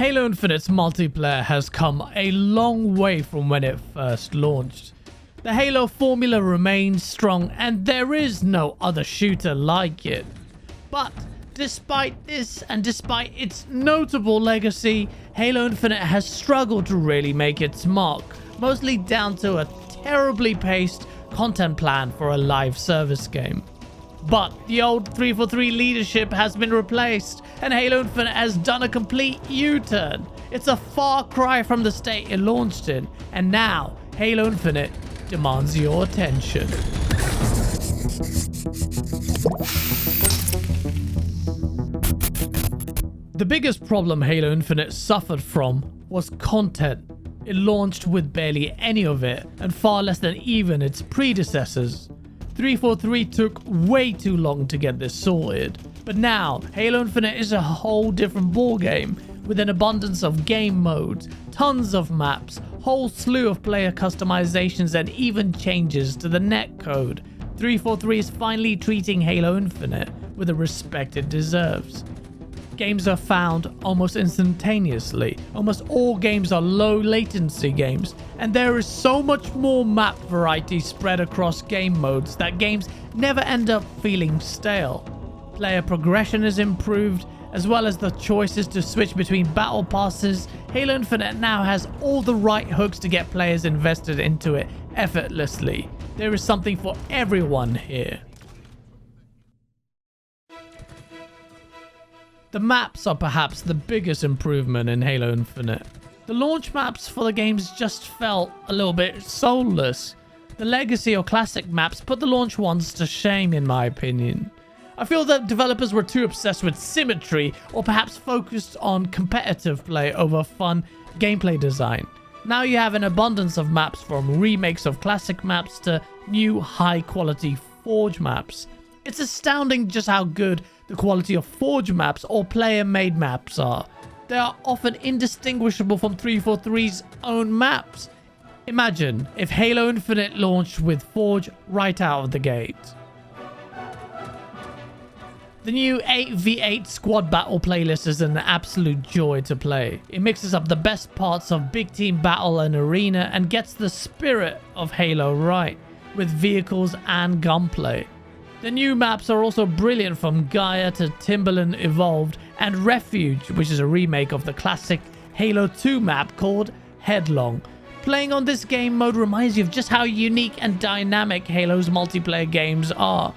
Halo Infinite's multiplayer has come a long way from when it first launched. The Halo formula remains strong and there is no other shooter like it. But despite this and despite its notable legacy, Halo Infinite has struggled to really make its mark, mostly down to a terribly paced content plan for a live service game. But the old 343 leadership has been replaced and Halo Infinite has done a complete U-turn. It's a far cry from the state it launched in, and now Halo Infinite demands your attention. The biggest problem Halo Infinite suffered from was content. It launched with barely any of it and far less than even its predecessors. 343 took way too long to get this sorted, but now Halo Infinite is a whole different ballgame with an abundance of game modes, tons of maps, whole slew of player customizations and even changes to the netcode. 343 is finally treating Halo Infinite with the respect it deserves. Games are found almost instantaneously. Almost all games are low latency games, and there is so much more map variety spread across game modes that games never end up feeling stale. Player progression is improved, as well as the choices to switch between battle passes. Halo Infinite now has all the right hooks to get players invested into it effortlessly. There is something for everyone here. The maps are perhaps the biggest improvement in Halo Infinite. The launch maps for the games just felt a little bit soulless. The legacy or classic maps put the launch ones to shame, in my opinion. I feel that developers were too obsessed with symmetry or perhaps focused on competitive play over fun gameplay design. Now you have an abundance of maps, from remakes of classic maps to new high quality Forge maps. It's astounding just how good the quality of Forge maps or player-made maps are. They are often indistinguishable from 343's own maps. Imagine if Halo Infinite launched with Forge right out of the gate. The new 8v8 squad battle playlist is an absolute joy to play. It mixes up the best parts of big team battle and arena and gets the spirit of Halo right, with vehicles and gunplay. The new maps are also brilliant, from Gaia to Timberland Evolved and Refuge, which is a remake of the classic Halo 2 map called Headlong. Playing on this game mode reminds you of just how unique and dynamic Halo's multiplayer games are.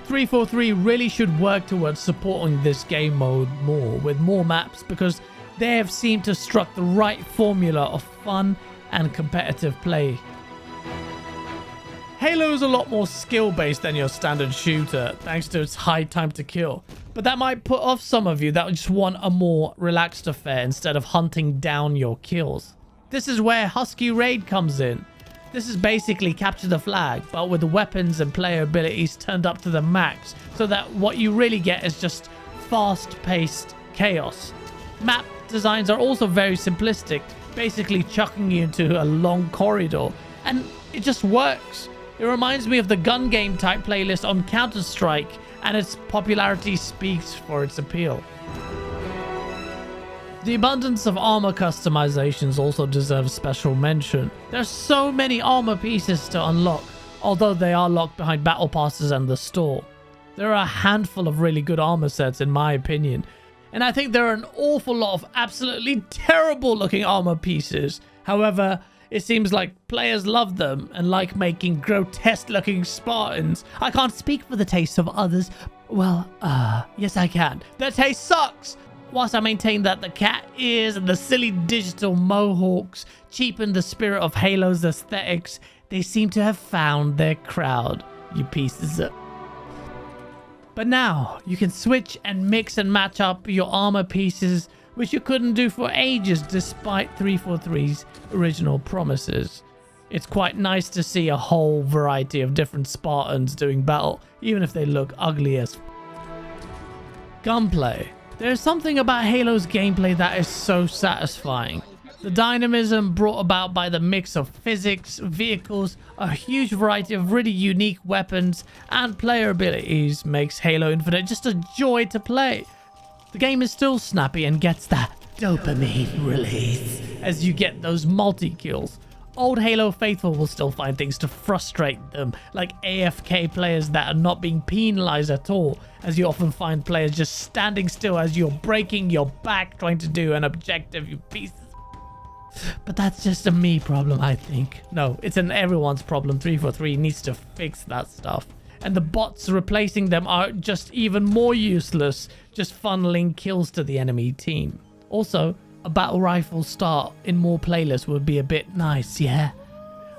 343 really should work towards supporting this game mode more with more maps, because they have seemed to struck the right formula of fun and competitive play. Halo is a lot more skill-based than your standard shooter, thanks to its high time to kill. But that might put off some of you that just want a more relaxed affair instead of hunting down your kills. This is where Husky Raid comes in. This is basically capture the flag, but with the weapons and player abilities turned up to the max, so that what you really get is just fast-paced chaos. Map designs are also very simplistic, basically chucking you into a long corridor, and it just works. It reminds me of the gun game type playlist on Counter-Strike, and its popularity speaks for its appeal. The abundance of armor customizations also deserves special mention. There's so many armor pieces to unlock, although they are locked behind battle passes and the store. There are a handful of really good armor sets in my opinion, and I think there are an awful lot of absolutely terrible looking armor pieces. However, it seems like players love them and like making grotesque looking Spartans. I can't speak for the taste of others. Well, yes I can. Their taste sucks! Whilst I maintain that the cat ears and the silly digital mohawks cheapen the spirit of Halo's aesthetics, they seem to have found their crowd, you pieces of... But now, you can switch and mix and match up your armor pieces, which you couldn't do for ages despite 343's original promises. It's quite nice to see a whole variety of different Spartans doing battle, even if they look ugly as... Gunplay. There's something about Halo's gameplay that is so satisfying. The dynamism brought about by the mix of physics, vehicles, a huge variety of really unique weapons, and player abilities makes Halo Infinite just a joy to play. The game is still snappy and gets that dopamine release as you get those multi-kills. Old Halo faithful will still find things to frustrate them, like AFK players that are not being penalized at all, as you often find players just standing still as you're breaking your back trying to do an objective, you pieces. But that's just a me problem, I think. No, it's an everyone's problem. 343 needs to fix that stuff. And the bots replacing them are just even more useless, just funneling kills to the enemy team. Also, a battle rifle start in more playlists would be a bit nice, yeah?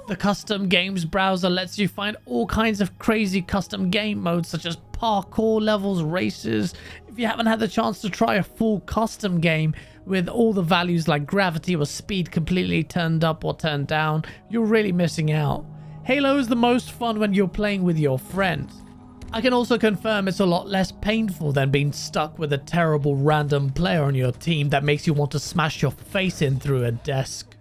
The custom games browser lets you find all kinds of crazy custom game modes such as parkour levels, races. If you haven't had the chance to try a full custom game with all the values like gravity or speed completely turned up or turned down, you're really missing out. Halo is the most fun when you're playing with your friends. I can also confirm it's a lot less painful than being stuck with a terrible random player on your team that makes you want to smash your face in through a desk.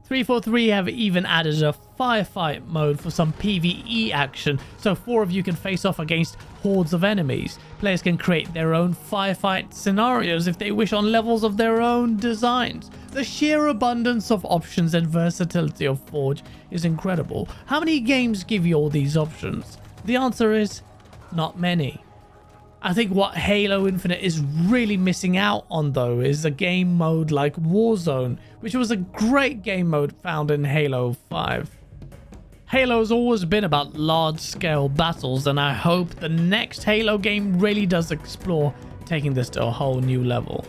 343 have even added a firefight mode for some PvE action, so 4 of you can face off against hordes of enemies. Players can create their own firefight scenarios if they wish on levels of their own designs. The sheer abundance of options and versatility of Forge is incredible. How many games give you all these options? The answer is not many. I think what Halo Infinite is really missing out on though is a game mode like Warzone, which was a great game mode found in Halo 5. Halo has always been about large-scale battles, and I hope the next Halo game really does explore taking this to a whole new level.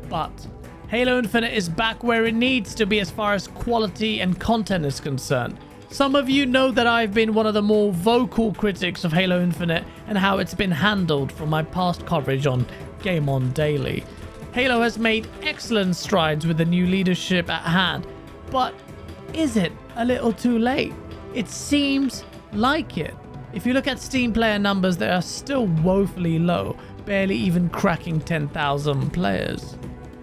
But Halo Infinite is back where it needs to be as far as quality and content is concerned. Some of you know that I've been one of the more vocal critics of Halo Infinite and how it's been handled from my past coverage on Game On Daily. Halo has made excellent strides with the new leadership at hand, but is it a little too late? It seems like it. If you look at Steam player numbers, they are still woefully low, barely even cracking 10,000 players.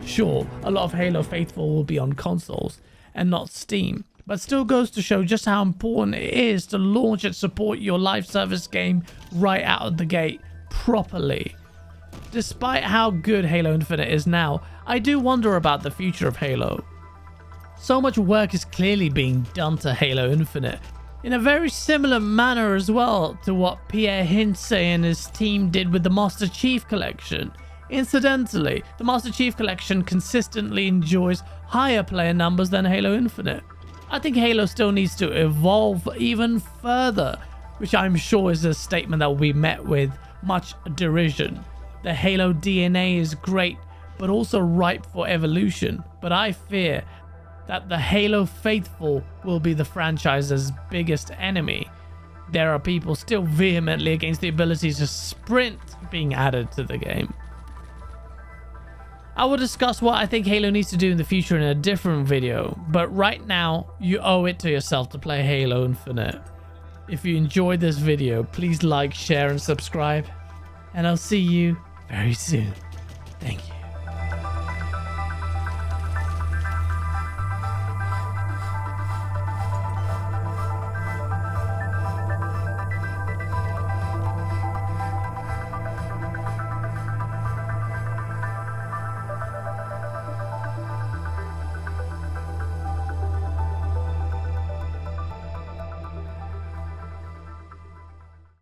Sure, a lot of Halo faithful will be on consoles and not Steam, but still goes to show just how important it is to launch and support your live service game right out of the gate properly. Despite how good Halo Infinite is now, I do wonder about the future of Halo. So much work is clearly being done to Halo Infinite, in a very similar manner as well to what Pierre Hintze and his team did with the Master Chief Collection. Incidentally, the Master Chief Collection consistently enjoys higher player numbers than Halo Infinite. I think Halo still needs to evolve even further, which I'm sure is a statement that will be met with much derision. The Halo DNA is great, but also ripe for evolution. But I fear that the Halo faithful will be the franchise's biggest enemy. There are people still vehemently against the ability to sprint being added to the game. I will discuss what I think Halo needs to do in the future in a different video, but right now, you owe it to yourself to play Halo Infinite. If you enjoyed this video, please like, share, and subscribe, and I'll see you very soon. Thank you.